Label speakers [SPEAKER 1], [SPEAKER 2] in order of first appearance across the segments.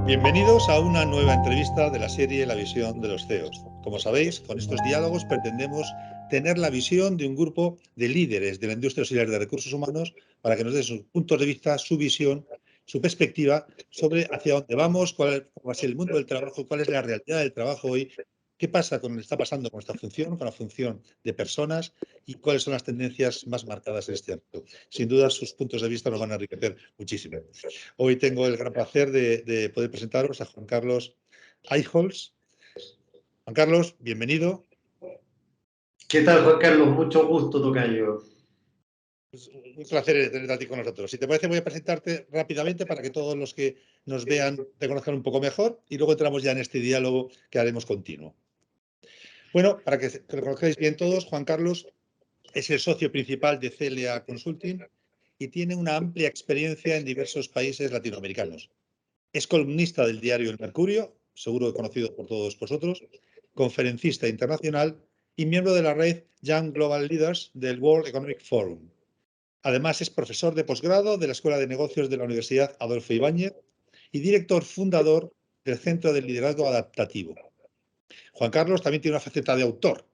[SPEAKER 1] Bienvenidos a una nueva entrevista de la serie La visión de los CEOs. Como sabéis, con estos diálogos pretendemos tener la visión de un grupo de líderes de la industria auxiliar de recursos humanos para que nos den sus puntos de vista, su visión, su perspectiva sobre hacia dónde vamos, cuál va a ser el mundo del trabajo, cuál es la realidad del trabajo hoy, qué pasa con lo que está pasando con esta función, con la función de personas y cuáles son las tendencias más marcadas en este ámbito. Sin duda, sus puntos de vista nos van a enriquecer muchísimo. Hoy tengo el gran placer de poder presentaros a Juan Carlos Eichholz. Juan Carlos, bienvenido.
[SPEAKER 2] ¿Qué tal, Juan Carlos? Mucho gusto, tocayo.
[SPEAKER 1] Es un placer tenerte a ti con nosotros. Si te parece, voy a presentarte rápidamente para que todos los que nos vean te conozcan un poco mejor y luego entramos ya en este diálogo que haremos continuo. Bueno, para que lo conozcáis bien todos, Juan Carlos es el socio principal de CLA Consulting y tiene una amplia experiencia en diversos países latinoamericanos. Es columnista del diario El Mercurio, seguro conocido por todos vosotros, conferencista internacional y miembro de la red Young Global Leaders del World Economic Forum. Además, es profesor de posgrado de la Escuela de Negocios de la Universidad Adolfo Ibáñez y director fundador del Centro de Liderazgo Adaptativo. Juan Carlos también tiene una faceta de autor.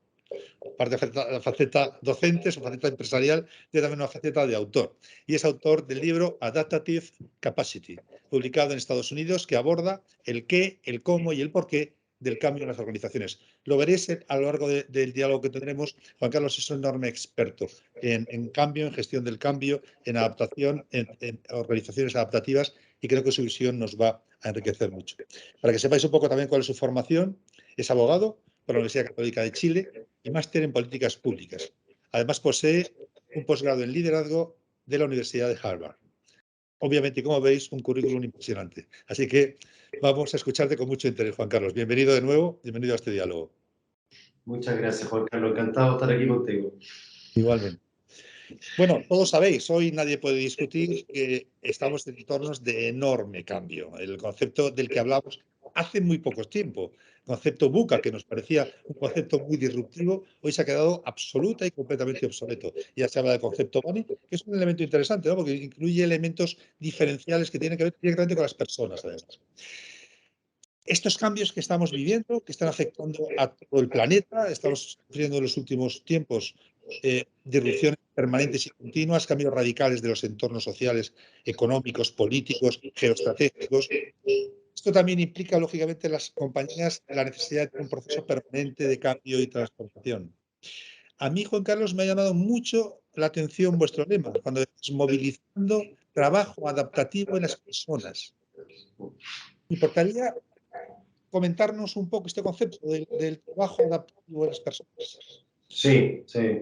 [SPEAKER 1] Aparte de la faceta docente, su faceta empresarial, tiene también una faceta de autor. Y es autor del libro Adaptative Capacity, publicado en Estados Unidos, que aborda el qué, el cómo y el porqué del cambio en las organizaciones. Lo veréis a lo largo del diálogo que tendremos. Juan Carlos es un enorme experto en cambio, en gestión del cambio, en adaptación, en organizaciones adaptativas, y creo que su visión nos va a enriquecer mucho. Para que sepáis un poco también cuál es su formación, es abogado por la Universidad Católica de Chile y máster en políticas públicas. Además, posee un posgrado en liderazgo de la Universidad de Harvard. Obviamente, como veis, un currículum impresionante. Así que vamos a escucharte con mucho interés, Juan Carlos. Bienvenido de nuevo, bienvenido a este diálogo.
[SPEAKER 2] Muchas gracias, Juan Carlos. Encantado de estar aquí contigo.
[SPEAKER 1] Igualmente. Bueno, todos sabéis, hoy nadie puede discutir que estamos en entornos de enorme cambio. El concepto del que hablamos hace muy poco tiempo, el concepto VUCA, que nos parecía un concepto muy disruptivo, hoy se ha quedado absoluta y completamente obsoleto. Ya se habla del concepto BONI, que es un elemento interesante, ¿no? Porque incluye elementos diferenciales que tienen que ver directamente con las personas, además. Estos cambios que estamos viviendo, que están afectando a todo el planeta, estamos sufriendo en los últimos tiempos disrupciones permanentes y continuas, cambios radicales de los entornos sociales, económicos, políticos, geoestratégicos. Esto también implica, lógicamente, en las compañías la necesidad de un proceso permanente de cambio y transformación. A mí, Juan Carlos, me ha llamado mucho la atención vuestro lema, cuando decís movilizando trabajo adaptativo en las personas. ¿Me importaría comentarnos un poco este concepto del trabajo adaptativo de las personas?
[SPEAKER 2] Sí, sí.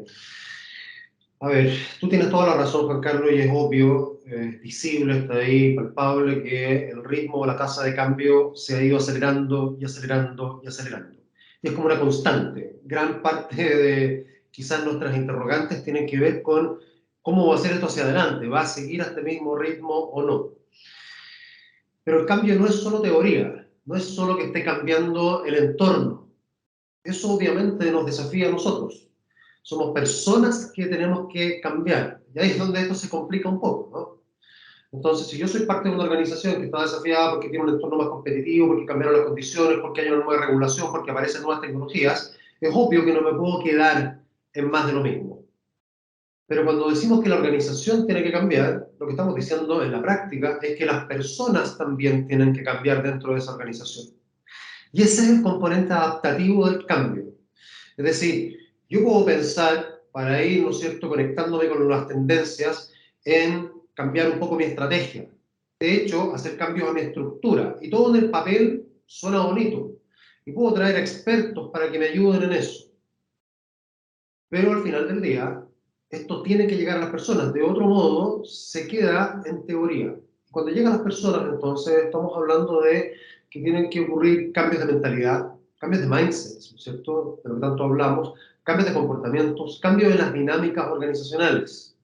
[SPEAKER 2] A ver, tú tienes toda la razón, Juan Carlos, y es obvio, visible, está ahí, palpable, que el ritmo, la tasa de cambio se ha ido acelerando y acelerando y acelerando. Y es como una constante. Gran parte de quizás nuestras interrogantes tienen que ver con cómo va a ser esto hacia adelante, va a seguir a este mismo ritmo o no. Pero el cambio no es solo teoría, no es solo que esté cambiando el entorno. Eso obviamente nos desafía a nosotros. Somos personas que tenemos que cambiar. Y ahí es donde esto se complica un poco, ¿no? Entonces, si yo soy parte de una organización que está desafiada porque tiene un entorno más competitivo, porque cambiaron las condiciones, porque hay una nueva regulación, porque aparecen nuevas tecnologías, es obvio que no me puedo quedar en más de lo mismo. Pero cuando decimos que la organización tiene que cambiar, lo que estamos diciendo en la práctica es que las personas también tienen que cambiar dentro de esa organización. Y ese es el componente adaptativo del cambio. Es decir, yo puedo pensar, para ir, ¿no es cierto?, conectándome con las tendencias, en cambiar un poco mi estrategia. De hecho, hacer cambios a mi estructura. Y todo en el papel suena bonito. Y puedo traer expertos para que me ayuden en eso. Pero al final del día, esto tiene que llegar a las personas. De otro modo, se queda en teoría. Cuando llegan las personas, entonces, estamos hablando de que tienen que ocurrir cambios de mentalidad, cambios de mindset, ¿no es cierto?, de lo que tanto hablamos, cambios de comportamientos, cambios en las dinámicas organizacionales.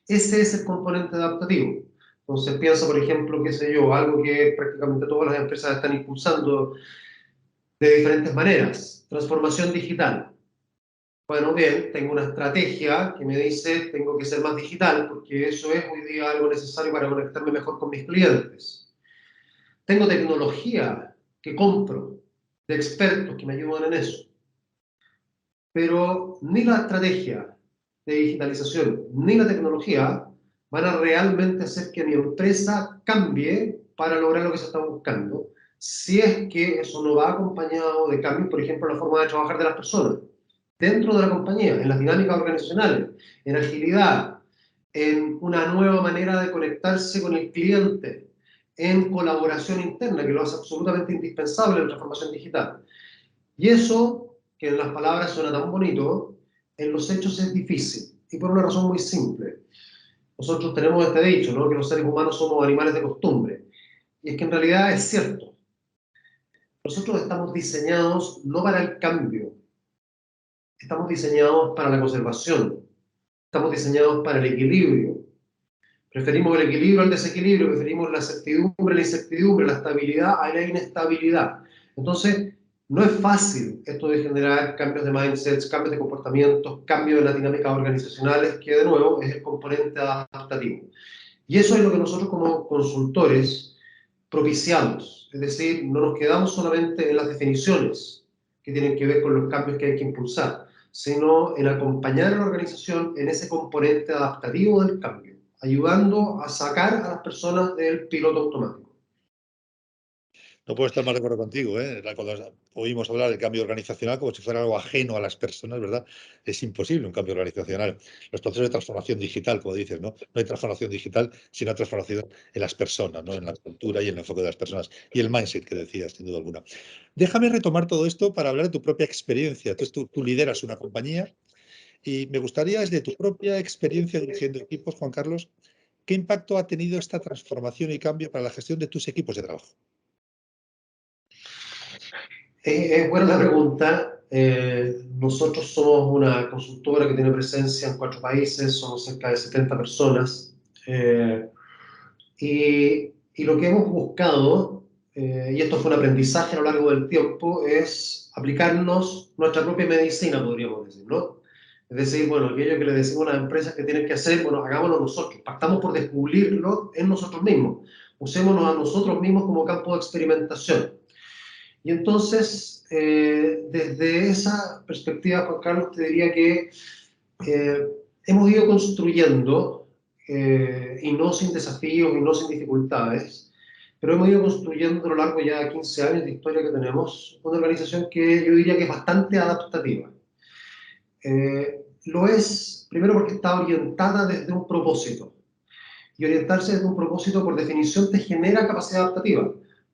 [SPEAKER 2] Ese es el componente adaptativo. Entonces, piensa, por ejemplo, qué sé yo, algo que prácticamente todas las empresas están impulsando de diferentes maneras. Transformación digital. Bueno, bien, tengo una estrategia que me dice tengo que ser más digital, porque eso es hoy día algo necesario para conectarme mejor con mis clientes. Tengo tecnología que compro de expertos que me ayudan en eso. Pero ni la estrategia de digitalización ni la tecnología van a realmente hacer que mi empresa cambie para lograr lo que se está buscando, si es que eso no va acompañado de cambios, por ejemplo, en la forma de trabajar de las personas, dentro de la compañía, en las dinámicas organizacionales, en agilidad, en una nueva manera de conectarse con el cliente, en colaboración interna, que lo hace absolutamente indispensable en la transformación digital. Y eso, que en las palabras suena tan bonito, en los hechos es difícil. Y por una razón muy simple. Nosotros tenemos este dicho, ¿no? Que los seres humanos somos animales de costumbre. Y es que en realidad es cierto. Nosotros estamos diseñados no para el cambio, estamos diseñados para la conservación, estamos diseñados para el equilibrio. Preferimos el equilibrio al desequilibrio, preferimos la certidumbre a la incertidumbre, la estabilidad a la inestabilidad. Entonces, no es fácil esto de generar cambios de mindsets, cambios de comportamientos, cambios en las dinámicas organizacionales, que de nuevo es el componente adaptativo. Y eso es lo que nosotros como consultores propiciamos. Es decir, no nos quedamos solamente en las definiciones que tienen que ver con los cambios que hay que impulsar, sino en acompañar a la organización en ese componente adaptativo del cambio, ayudando a sacar a las personas del piloto automático.
[SPEAKER 1] No puedo estar más de acuerdo contigo, ¿eh? Cuando oímos hablar del cambio organizacional como si fuera algo ajeno a las personas, ¿verdad? Es imposible un cambio organizacional. Los procesos de transformación digital, como dices, ¿no? No hay transformación digital, sino transformación en las personas, ¿no? En la cultura y en el enfoque de las personas. Y el mindset que decías, sin duda alguna. Déjame retomar todo esto para hablar de tu propia experiencia. Entonces, tú lideras una compañía y me gustaría, desde tu propia experiencia dirigiendo equipos, Juan Carlos, ¿qué impacto ha tenido esta transformación y cambio para la gestión de tus equipos de trabajo?
[SPEAKER 2] Es buena la pregunta. Nosotros somos una consultora que tiene presencia en 4 países, somos cerca de 70 personas. Y lo que hemos buscado, y esto fue un aprendizaje a lo largo del tiempo, es aplicarnos nuestra propia medicina, podríamos decir, ¿no? Es decir, bueno, aquello que le decimos a las empresas que tienen que hacer, bueno, hagámoslo nosotros, partamos por descubrirlo en nosotros mismos, usémonos a nosotros mismos como campo de experimentación. Y entonces, desde esa perspectiva, Juan Carlos, te diría que hemos ido construyendo, y no sin desafíos y no sin dificultades, pero hemos ido construyendo a lo largo ya de 15 años de historia que tenemos, una organización que yo diría que es bastante adaptativa. Lo es, primero porque está orientada desde un propósito. Y orientarse desde un propósito, por definición, te genera capacidad adaptativa,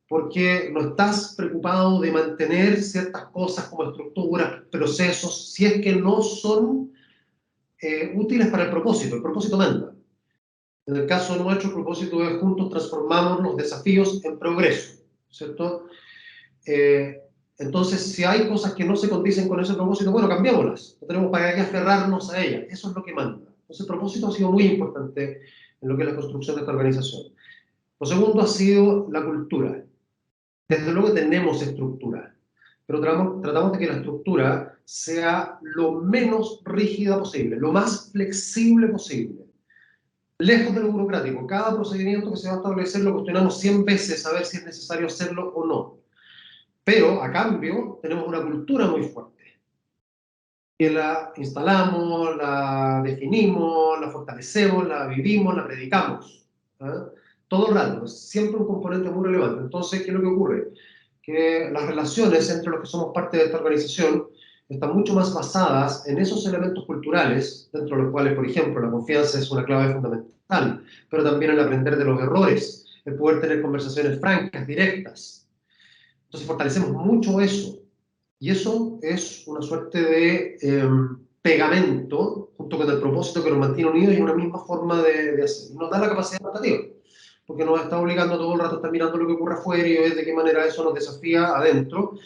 [SPEAKER 2] porque no estás preocupado de mantener ciertas cosas como estructuras, procesos, si es que no son útiles para el propósito manda. En el caso nuestro, el propósito es juntos transformamos los desafíos en progreso, ¿cierto? Eh, entonces, si hay cosas que no se condicen con ese propósito, bueno, cambiémoslas, no tenemos para qué aferrarnos a ellas, eso es lo que manda. Entonces, el propósito ha sido muy importante en lo que es la construcción de esta organización. Lo segundo ha sido la cultura. Desde luego tenemos estructura, pero tratamos de que la estructura sea lo menos rígida posible, lo más flexible posible. Lejos de lo burocrático, cada procedimiento que se va a establecer lo cuestionamos 100 veces a ver si es necesario hacerlo o no. Pero, a cambio, tenemos una cultura muy fuerte, que la instalamos, la definimos, la fortalecemos, la vivimos, la predicamos. ¿Ah? Todo el rato, es siempre un componente muy relevante. Entonces, ¿qué es lo que ocurre? Que las relaciones entre los que somos parte de esta organización están mucho más basadas en esos elementos culturales, dentro de los cuales, por ejemplo, la confianza es una clave fundamental, pero también el aprender de los errores, el poder tener conversaciones francas, directas. Entonces, fortalecemos mucho eso. Y eso es una suerte de pegamento, junto con el propósito que nos mantiene unidos y una misma forma de hacer. Nos da la capacidad adaptativa, porque nos está obligando todo el rato a estar mirando lo que ocurre afuera y ver de qué manera eso nos desafía adentro.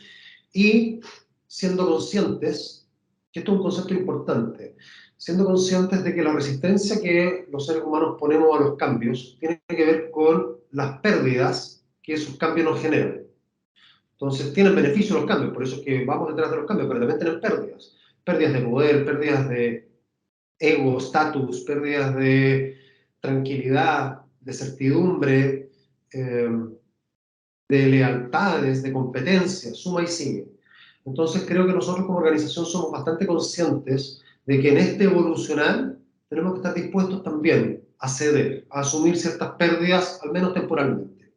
[SPEAKER 2] Y siendo conscientes, que esto es un concepto importante, siendo conscientes de que la resistencia que los seres humanos ponemos a los cambios tiene que ver con las pérdidas que esos cambios nos generan. Entonces, tienen beneficio los cambios, por eso es que vamos detrás de los cambios, pero también tienen pérdidas. Pérdidas de poder, pérdidas de ego, estatus, pérdidas de tranquilidad, de certidumbre. de lealtades, de competencias, suma y sigue. Entonces creo que nosotros como organización somos bastante conscientes de que en este evolucionar tenemos que estar dispuestos también a ceder, a asumir ciertas pérdidas, al menos temporalmente.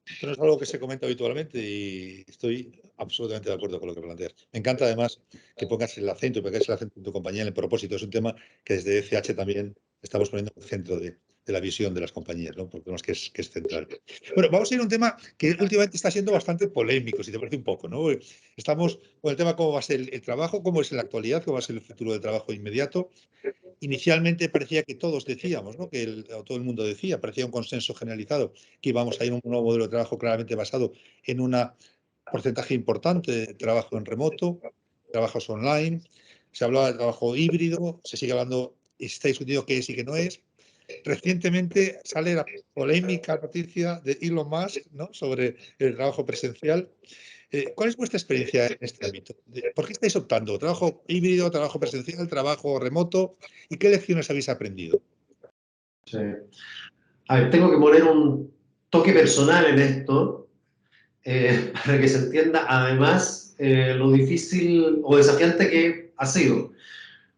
[SPEAKER 1] Esto no es algo que se comenta habitualmente y estoy absolutamente de acuerdo con lo que planteas. Me encanta además que pongas el acento y pongas el acento en tu compañía en el propósito. Es un tema que desde ECH también estamos poniendo en el centro de la visión de las compañías, ¿no? Porque vemos que es central. Bueno, vamos a ir a un tema que últimamente está siendo bastante polémico, si te parece un poco, ¿no? Estamos con el tema cómo va a ser el trabajo, cómo es en la actualidad, cómo va a ser el futuro del trabajo inmediato. Inicialmente parecía que todos decíamos, ¿no? O todo el mundo decía, parecía un consenso generalizado, que íbamos a ir a un nuevo modelo de trabajo claramente basado en un porcentaje importante de trabajo en remoto, trabajos online. Se hablaba de trabajo híbrido, se sigue hablando y se está discutiendo qué es y qué no es. Recientemente sale la polémica noticia de Elon Musk, ¿no? Sobre el trabajo presencial. ¿Cuál es vuestra experiencia en este ámbito? ¿Por qué estáis optando? ¿Trabajo híbrido, trabajo presencial, trabajo remoto? ¿Y qué lecciones habéis aprendido?
[SPEAKER 2] Sí. A ver, tengo que poner un toque personal en esto para que se entienda además lo difícil o desafiante que ha sido.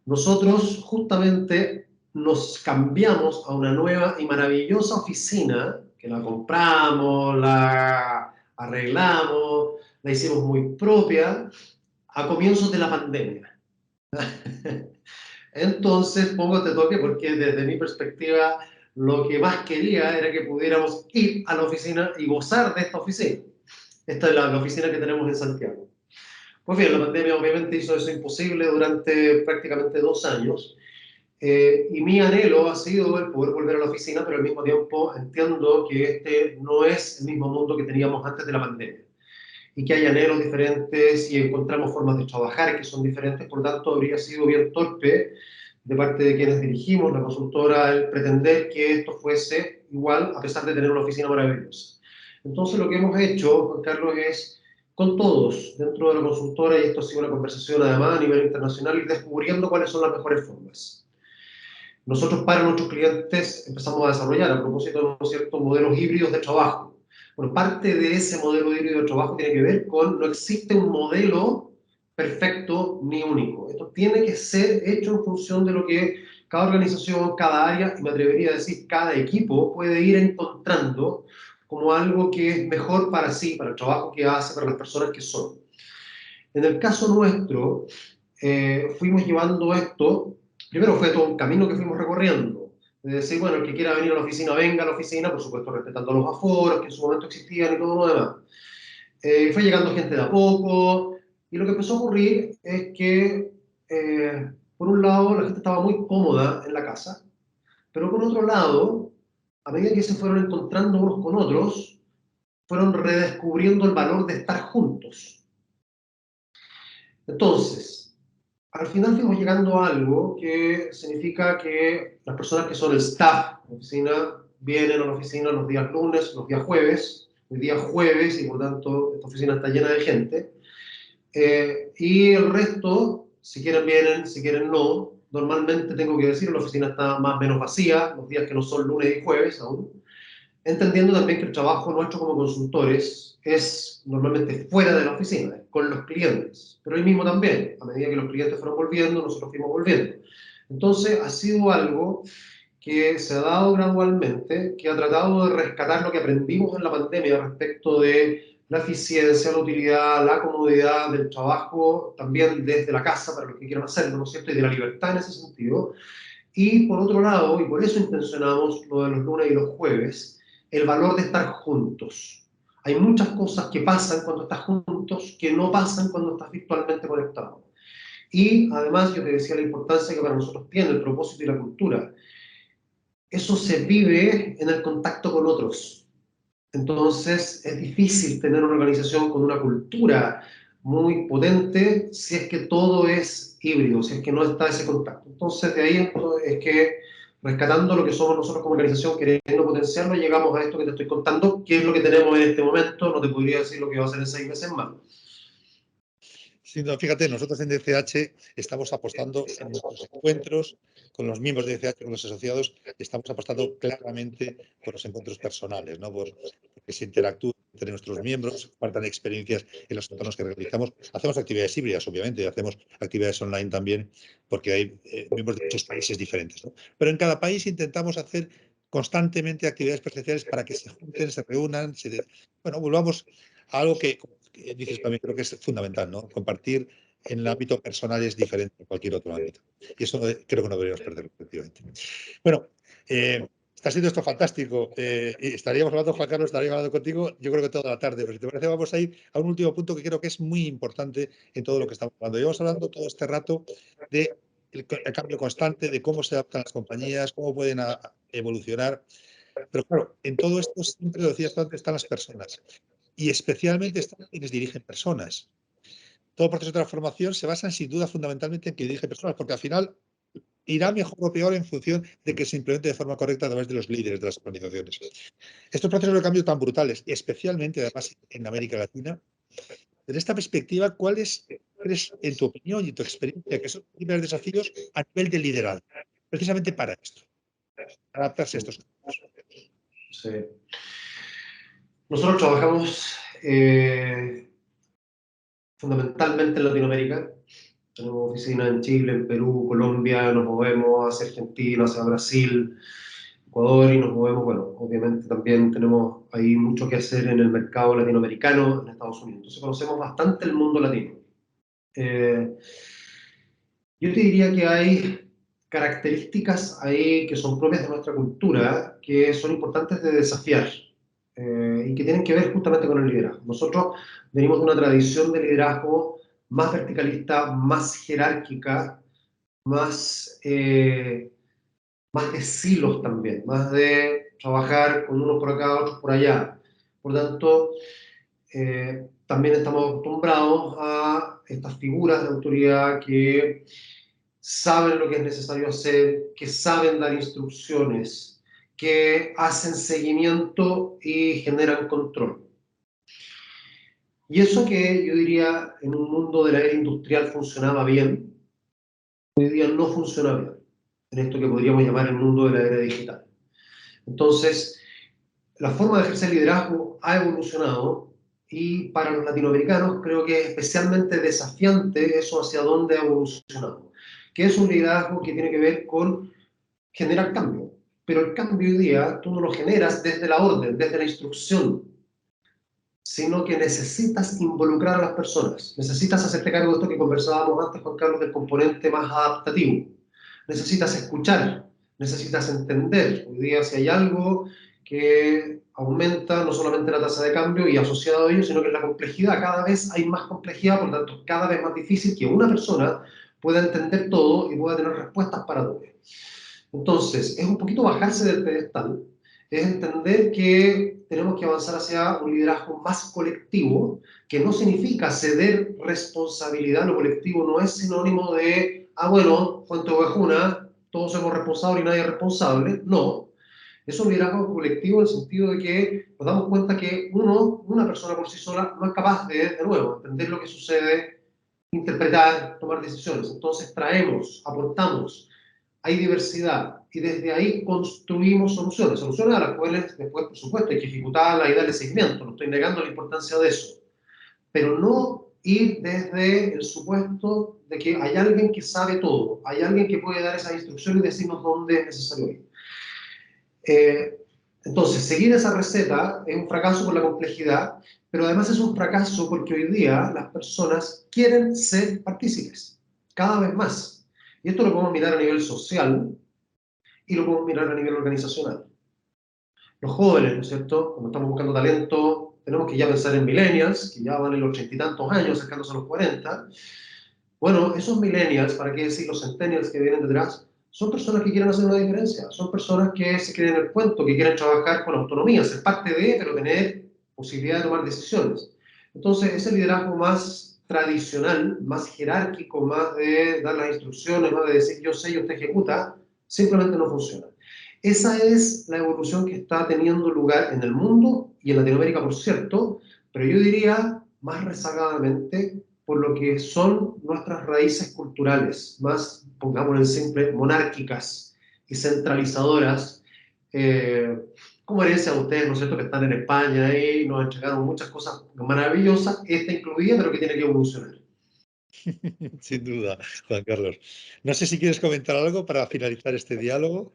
[SPEAKER 2] Nosotros justamente nos cambiamos a una nueva y maravillosa oficina, que la compramos, la arreglamos, la hicimos muy propia, a comienzos de la pandemia. Entonces, pongo este toque porque desde mi perspectiva lo que más quería era que pudiéramos ir a la oficina y gozar de esta oficina. Esta es la oficina que tenemos en Santiago. Pues bien, la pandemia obviamente hizo eso imposible durante prácticamente 2 años. Y mi anhelo ha sido el poder volver a la oficina, pero al mismo tiempo entiendo que este no es el mismo mundo que teníamos antes de la pandemia. Y que hay anhelos diferentes y encontramos formas de trabajar que son diferentes, por lo tanto habría sido bien torpe de parte de quienes dirigimos la consultora el pretender que esto fuese igual a pesar de tener una oficina maravillosa. Entonces lo que hemos hecho, Juan Carlos, es con todos dentro de la consultora, y esto ha sido una conversación además a nivel internacional, ir descubriendo cuáles son las mejores formas. Nosotros para nuestros clientes empezamos a desarrollar a propósito de ciertos modelos híbridos de trabajo. Bueno, parte de ese modelo híbrido de trabajo tiene que ver con no existe un modelo perfecto ni único. Esto tiene que ser hecho en función de lo que cada organización, cada área, y me atrevería a decir cada equipo, puede ir encontrando como algo que es mejor para sí, para el trabajo que hace, para las personas que son. En el caso nuestro, fuimos llevando esto, primero fue todo un camino que fuimos recorriendo, de decir, bueno, el que quiera venir a la oficina, venga a la oficina, por supuesto respetando los aforos que en su momento existían y todo lo demás. Fue llegando gente de a poco, y lo que empezó a ocurrir es que, por un lado, la gente estaba muy cómoda en la casa, pero por otro lado, a medida que se fueron encontrando unos con otros, fueron redescubriendo el valor de estar juntos. Entonces, al final fuimos llegando a algo que significa que las personas que son el staff de la oficina vienen a la oficina los días lunes, los días jueves, el día jueves, y por tanto esta oficina está llena de gente. Y el resto, si quieren vienen, si quieren no. Normalmente tengo que decir, la oficina está más o menos vacía, los días que no son lunes y jueves aún. Entendiendo también que el trabajo nuestro como consultores es normalmente fuera de la oficina, con los clientes, pero ahí mismo también, a medida que los clientes fueron volviendo, nosotros fuimos volviendo. Entonces ha sido algo que se ha dado gradualmente, que ha tratado de rescatar lo que aprendimos en la pandemia respecto de la eficiencia, la utilidad, la comodidad del trabajo, también desde la casa para los que quieran hacerlo, ¿no es cierto? Y de la libertad en ese sentido. Y por otro lado, y por eso intencionamos lo de los lunes y los jueves, el valor de estar juntos. Hay muchas cosas que pasan cuando estás juntos que no pasan cuando estás virtualmente conectado. Y además yo te decía la importancia que para nosotros tiene el propósito y la cultura. Eso se vive en el contacto con otros. Entonces es difícil tener una organización con una cultura muy potente si es que todo es híbrido, si es que no está ese contacto. Entonces de ahí es que rescatando lo que somos nosotros como organización, queriendo potenciarlo, llegamos a esto que te estoy contando, que es lo que tenemos en este momento, no te podría decir lo que va a ser en 6 meses más.
[SPEAKER 1] Sí, no, fíjate, nosotros en DCH estamos apostando en nuestros encuentros con los miembros de CCH, con los asociados, estamos apostando claramente por los encuentros personales, ¿no? Por que se interactúe entre nuestros miembros, compartan experiencias en los entornos que realizamos. Hacemos actividades híbridas, obviamente, y hacemos actividades online también, porque hay miembros de muchos países diferentes, ¿no? Pero en cada país intentamos hacer constantemente actividades presenciales para que se junten, se reúnan, bueno, volvamos a algo que dices también, creo que es fundamental, ¿no? Compartir en el ámbito personal es diferente de cualquier otro ámbito. Y eso creo que no deberíamos perderlo, efectivamente. Bueno, está siendo esto fantástico. Y estaríamos hablando, Juan Carlos, estaríamos hablando contigo, yo creo que toda la tarde, pero si te parece, vamos a ir a un último punto que creo que es muy importante en todo lo que estamos hablando. Llevamos hablando todo este rato de el cambio constante, de cómo se adaptan las compañías, cómo pueden evolucionar. Pero claro, en todo esto siempre lo decías tú antes, están las personas. Y especialmente están quienes dirigen personas. Todo proceso de transformación se basa sin duda fundamentalmente en quien dirige personas, porque al final irá mejor o peor en función de que se implemente de forma correcta a través de los líderes de las organizaciones. Estos procesos de cambio tan brutales, especialmente además en América Latina, desde esta perspectiva, ¿cuáles crees, en tu opinión y tu experiencia, que son los primeros desafíos a nivel de liderazgo, precisamente para esto, para adaptarse a estos cambios?
[SPEAKER 2] Sí. Nosotros trabajamos fundamentalmente en Latinoamérica. Tenemos oficinas en Chile, en Perú, Colombia, nos movemos hacia Argentina, hacia Brasil, Ecuador y nos movemos, bueno, obviamente también tenemos ahí mucho que hacer en el mercado latinoamericano, en Estados Unidos. Entonces conocemos bastante el mundo latino. Yo te diría que hay características ahí que son propias de nuestra cultura, que son importantes de desafiar y que tienen que ver justamente con el liderazgo. Nosotros venimos de una tradición de liderazgo más verticalista, más jerárquica, más de silos también, más de trabajar con unos por acá, otros por allá. Por tanto, también estamos acostumbrados a estas figuras de autoridad que saben lo que es necesario hacer, que saben dar instrucciones, que hacen seguimiento y generan control. Y eso que yo diría en un mundo de la era industrial funcionaba bien, hoy día no funciona bien, en esto que podríamos llamar el mundo de la era digital. Entonces, la forma de ejercer liderazgo ha evolucionado y para los latinoamericanos creo que es especialmente desafiante eso hacia dónde ha evolucionado, que es un liderazgo que tiene que ver con generar cambio, pero el cambio hoy día tú no lo generas desde la orden, desde la instrucción, sino que necesitas involucrar a las personas, necesitas hacerte cargo de esto que conversábamos antes, Juan Carlos, del componente más adaptativo, necesitas escuchar, necesitas entender. Hoy día si hay algo que aumenta no solamente la tasa de cambio y asociado a ello, sino que es la complejidad. Cada vez hay más complejidad, por lo tanto, cada vez más difícil que una persona pueda entender todo y pueda tener respuestas para todo. Entonces, es un poquito bajarse del pedestal, es entender que tenemos que avanzar hacia un liderazgo más colectivo, que no significa ceder responsabilidad. Lo colectivo no es sinónimo de, bueno, fuente ovejuna, todos somos responsables y nadie es responsable. No, es un liderazgo colectivo en el sentido de que nos damos cuenta que una persona por sí sola no es capaz de nuevo, entender lo que sucede, interpretar, tomar decisiones. Entonces traemos, aportamos, hay diversidad y desde ahí construimos soluciones, soluciones a las cuales después, por supuesto, hay que ejecutarlas y darle seguimiento, no estoy negando la importancia de eso, pero no ir desde el supuesto de que hay alguien que sabe todo, hay alguien que puede dar esa instrucción y decirnos dónde es necesario ir. Entonces, seguir esa receta es un fracaso por la complejidad, pero además es un fracaso porque hoy día las personas quieren ser partícipes, cada vez más. Y esto lo podemos mirar a nivel social y lo podemos mirar a nivel organizacional. Los jóvenes, ¿no es cierto? Cuando estamos buscando talento, tenemos que ya pensar en millennials, que ya van en los 30 y tantos años, acercándose a los 40. Bueno, esos millennials, para qué decir los centennials que vienen detrás, son personas que quieren hacer una diferencia, son personas que se creen el cuento, que quieren trabajar con autonomía, ser parte de, pero tener posibilidad de tomar decisiones. Entonces, ese liderazgo más tradicional, más jerárquico, más de dar las instrucciones, más de decir yo sé y usted ejecuta, simplemente no funciona. Esa es la evolución que está teniendo lugar en el mundo y en Latinoamérica, por cierto, pero yo diría más rezagadamente por lo que son nuestras raíces culturales, más, pongámoslo en simple, monárquicas y centralizadoras, como herencia de ustedes, ¿no es cierto?, que están en España y nos entregaron muchas cosas maravillosas, esta incluida, pero que tiene que evolucionar.
[SPEAKER 1] Sin duda, Juan Carlos. No sé si quieres comentar algo para finalizar este diálogo.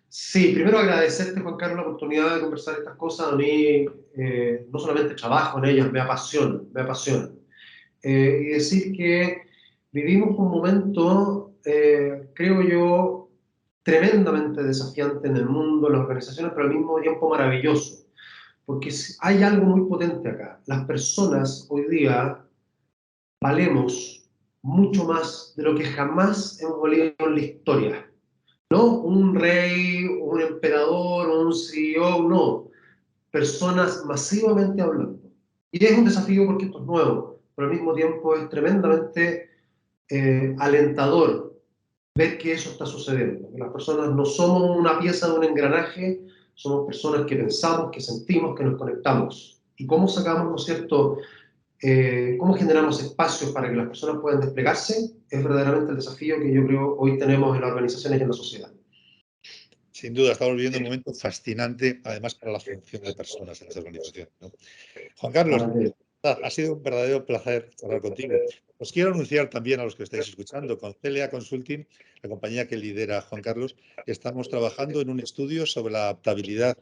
[SPEAKER 2] Sí, primero agradecerte, Juan Carlos, la oportunidad de conversar estas cosas. A mí no solamente trabajo en ellas, me apasionan, me apasionan. Y decir que vivimos un momento, creo yo, tremendamente desafiante en el mundo, en las organizaciones, pero al mismo tiempo maravilloso. Porque hay algo muy potente acá. Las personas hoy día valemos mucho más de lo que jamás hemos valido en la historia. No un rey, un emperador, un CEO, no. Personas masivamente hablando. Y es un desafío porque esto es nuevo, pero al mismo tiempo es tremendamente alentador ver que eso está sucediendo. Que las personas no somos una pieza de un engranaje, somos personas que pensamos, que sentimos, que nos conectamos. ¿Y cómo sacamos, no es cierto, cómo generamos espacios para que las personas puedan desplegarse? Es verdaderamente el desafío que yo creo hoy tenemos en las organizaciones y en la sociedad.
[SPEAKER 1] Sin duda, estamos viviendo un momento fascinante, además para la función de personas en las organizaciones, ¿no? Juan Carlos, ha sido un verdadero placer hablar contigo. Os quiero anunciar también a los que estáis escuchando, con CLA Consulting, la compañía que lidera Juan Carlos, estamos trabajando en un estudio sobre la adaptabilidad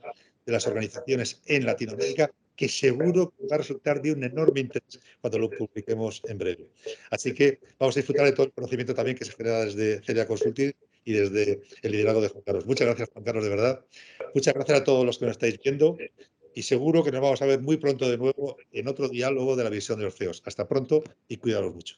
[SPEAKER 1] de las organizaciones en Latinoamérica, que seguro que va a resultar de un enorme interés cuando lo publiquemos en breve. Así que vamos a disfrutar de todo el conocimiento también que se genera desde CLA Consulting y desde el liderazgo de Juan Carlos. Muchas gracias, Juan Carlos, de verdad. Muchas gracias a todos los que nos estáis viendo. Y seguro que nos vamos a ver muy pronto de nuevo en otro diálogo de la visión de los CEOs. Hasta pronto y cuidaros mucho.